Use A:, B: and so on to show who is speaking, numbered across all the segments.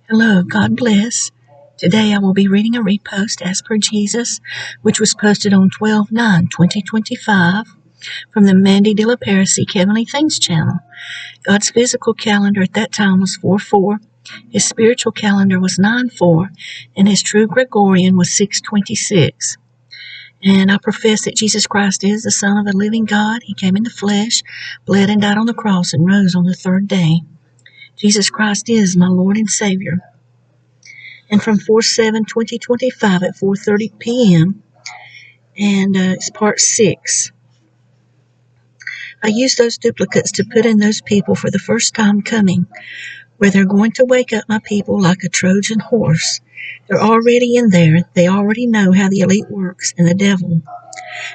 A: Hello, God bless. Today I will be reading a repost as per Jesus, which was posted on 12/9/2025 from the Mandy de la Parisi Heavenly Things channel. God's physical calendar at that time was 4/4, his spiritual calendar was 9/4, and his true Gregorian was 6/26. And I profess that Jesus Christ is the Son of the living God. He came in the flesh, bled and died on the cross, and rose on the third day. Jesus Christ is my Lord and Savior. And from 4/7/2025 at 4:30 p.m. and it's part 6. I use those duplicates to put in those people for the first time coming, where they're going to wake up my people like a Trojan horse. They're already in there. They already know how the elite works and the devil.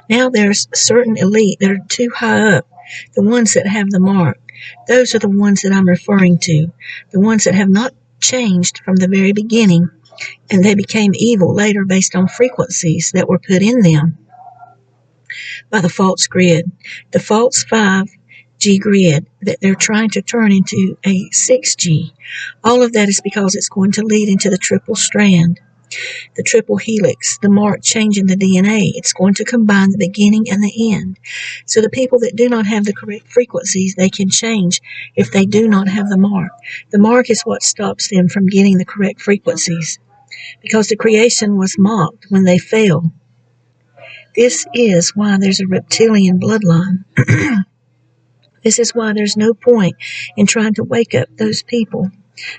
A: Now there's certain elite that are too high up, the ones that have the mark. Those are the ones that I'm referring to, the ones that have not changed from the very beginning, and they became evil later based on frequencies that were put in them by the false grid, the false 5G grid that they're trying to turn into a 6G. All of that is because it's going to lead into the triple strand, the triple helix, the mark changing the DNA. It's going to combine the beginning and the end. So the people that do not have the correct frequencies, they can change if they do not have the mark. The mark is what stops them from getting the correct frequencies, because the creation was mocked when they fell. This is why there's a reptilian bloodline. This is why there's no point in trying to wake up those people,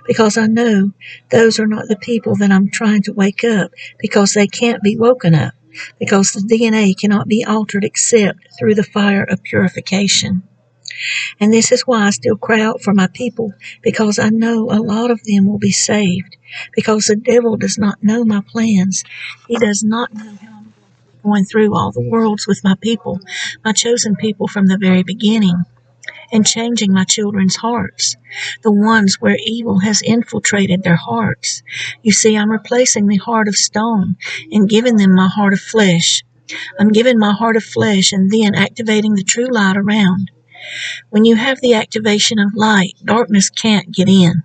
A: because I know those are not the people that I'm trying to wake up, because they can't be woken up, because the DNA cannot be altered except through the fire of purification. And this is why I still cry out for my people, because I know a lot of them will be saved, because the devil does not know my plans. He does not know how I'm going through all the worlds with my people, my chosen people from the very beginning, and changing my children's hearts, the ones where evil has infiltrated their hearts. You see, I'm replacing the heart of stone and giving them my heart of flesh. I'm giving my heart of flesh and then activating the true light around. When you have the activation of light, darkness can't get in.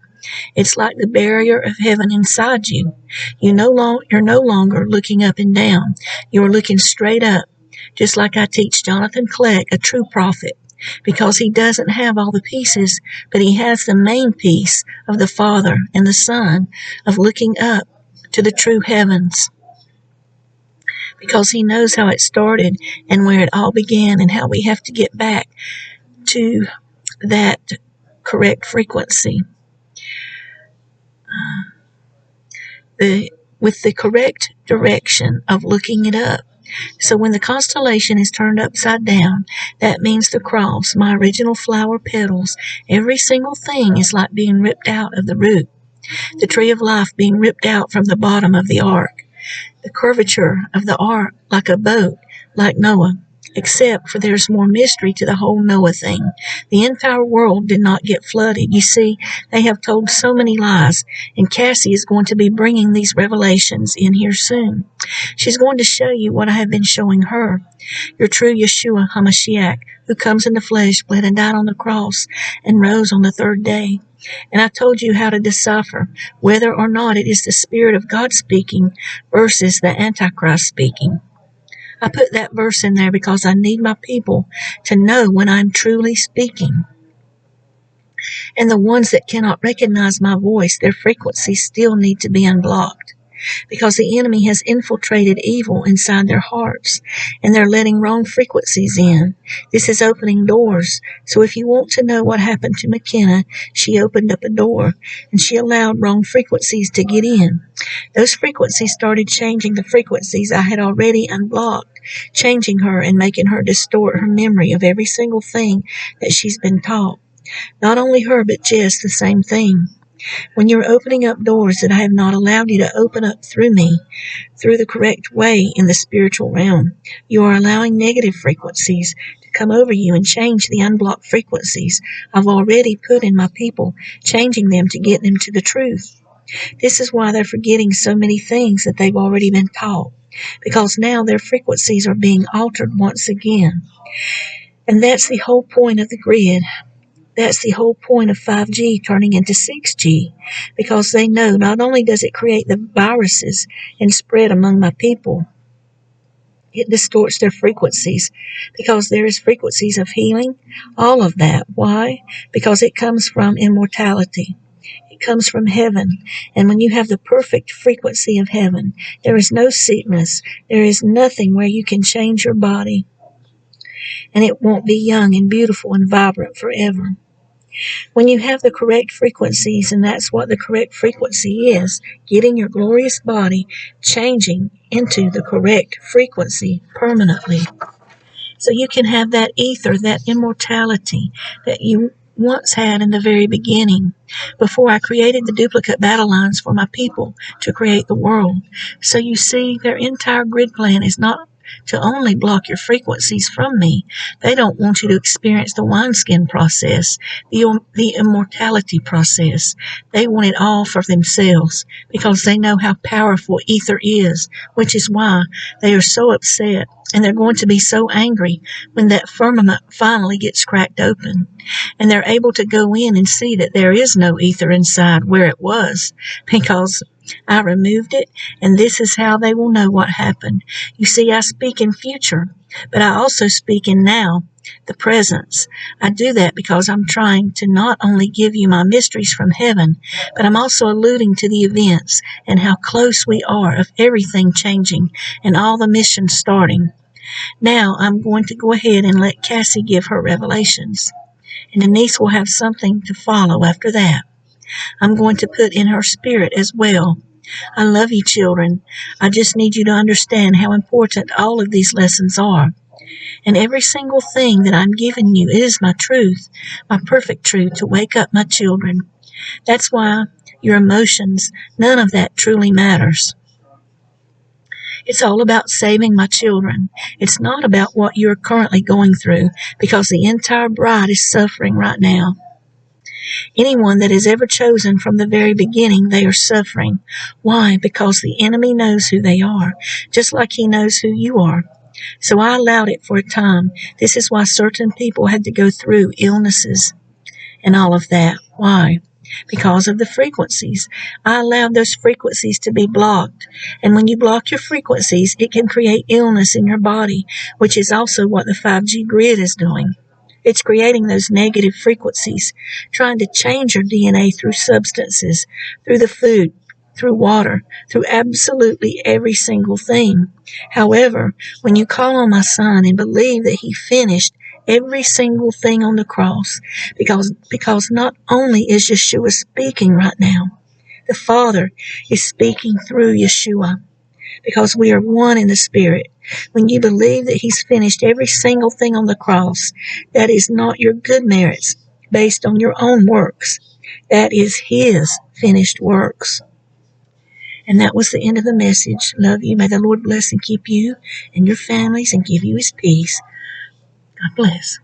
A: It's like the barrier of heaven inside you. You're no longer looking up and down. You're looking straight up, just like I teach Jonathan Clegg, a true prophet, because he doesn't have all the pieces, but he has the main piece of the Father and the Son, of looking up to the true heavens, because he knows how it started and where it all began, and how we have to get back to that correct frequency. With the correct direction of looking it up. So when the constellation is turned upside down, that means the cross, my original flower petals, every single thing is like being ripped out of the root. The tree of life being ripped out from the bottom of the ark. The curvature of the ark like a boat, like Noah. Except for there's more mystery to the whole Noah thing. The entire world did not get flooded. You see, they have told so many lies, and Cassie is going to be bringing these revelations in here soon. She's going to show you what I have been showing her. Your true Yeshua HaMashiach, who comes in the flesh, bled and died on the cross, and rose on the third day. And I told you how to decipher whether or not it is the Spirit of God speaking versus the Antichrist speaking. I put that verse in there because I need my people to know when I'm truly speaking. And the ones that cannot recognize my voice, their frequencies still need to be unblocked, because the enemy has infiltrated evil inside their hearts, and they're letting wrong frequencies in. This is opening doors. So if you want to know what happened to McKenna, she opened up a door, and she allowed wrong frequencies to get in. Those frequencies started changing the frequencies I had already unblocked, changing her and making her distort her memory of every single thing that she's been taught. Not only her, but Jess, the same thing. When you're opening up doors that I have not allowed you to open up through me, through the correct way in the spiritual realm, you are allowing negative frequencies to come over you and change the unblocked frequencies I've already put in my people, changing them to get them to the truth. This is why they're forgetting so many things that they've already been taught, because now their frequencies are being altered once again. And that's the whole point of the grid. That's the whole point of 5G turning into 6G, because they know not only does it create the viruses and spread among my people, it distorts their frequencies, because there is frequencies of healing, all of that. Why? Because it comes from immortality. It comes from heaven. And when you have the perfect frequency of heaven, there is no sickness. There is nothing where you can change your body, and it won't be young and beautiful and vibrant forever. When you have the correct frequencies, and that's what the correct frequency is, getting your glorious body changing into the correct frequency permanently. So you can have that ether, that immortality that you once had in the very beginning, before I created the duplicate battle lines for my people to create the world. So you see, their entire grid plan is not to only block your frequencies from me. They don't want you to experience the wineskin process, the immortality process. They want it all for themselves, because they know how powerful ether is, which is why they are so upset, and they're going to be so angry when that firmament finally gets cracked open, and they're able to go in and see that there is no ether inside where it was, because I removed it, and this is how they will know what happened. You see, I speak in future, but I also speak in now, the presence. I do that because I'm trying to not only give you my mysteries from heaven, but I'm also alluding to the events and how close we are of everything changing and all the missions starting. Now I'm going to go ahead and let Cassie give her revelations, and Denise will have something to follow after that. I'm going to put in her spirit as well. I love you, children. I just need you to understand how important all of these lessons are. And every single thing that I'm giving you is my truth, my perfect truth to wake up my children. That's why your emotions, none of that truly matters. It's all about saving my children. It's not about what you're currently going through, because the entire bride is suffering right now. Anyone that is ever chosen from the very beginning, they are suffering. Why? Because the enemy knows who they are, just like he knows who you are. So I allowed it for a time. This is why certain people had to go through illnesses and all of that. Why? Because of the frequencies. I allowed those frequencies to be blocked. And when you block your frequencies, it can create illness in your body, which is also what the 5G grid is doing. It's creating those negative frequencies, trying to change your DNA through substances, through the food, through water, through absolutely every single thing. However, when you call on my Son and believe that he finished every single thing on the cross, because not only is Yeshua speaking right now, the Father is speaking through Yeshua, because we are one in the Spirit. When you believe that he's finished every single thing on the cross, that is not your good merits based on your own works. That is his finished works. And that was the end of the message. Love you. May the Lord bless and keep you and your families and give you his peace. God bless.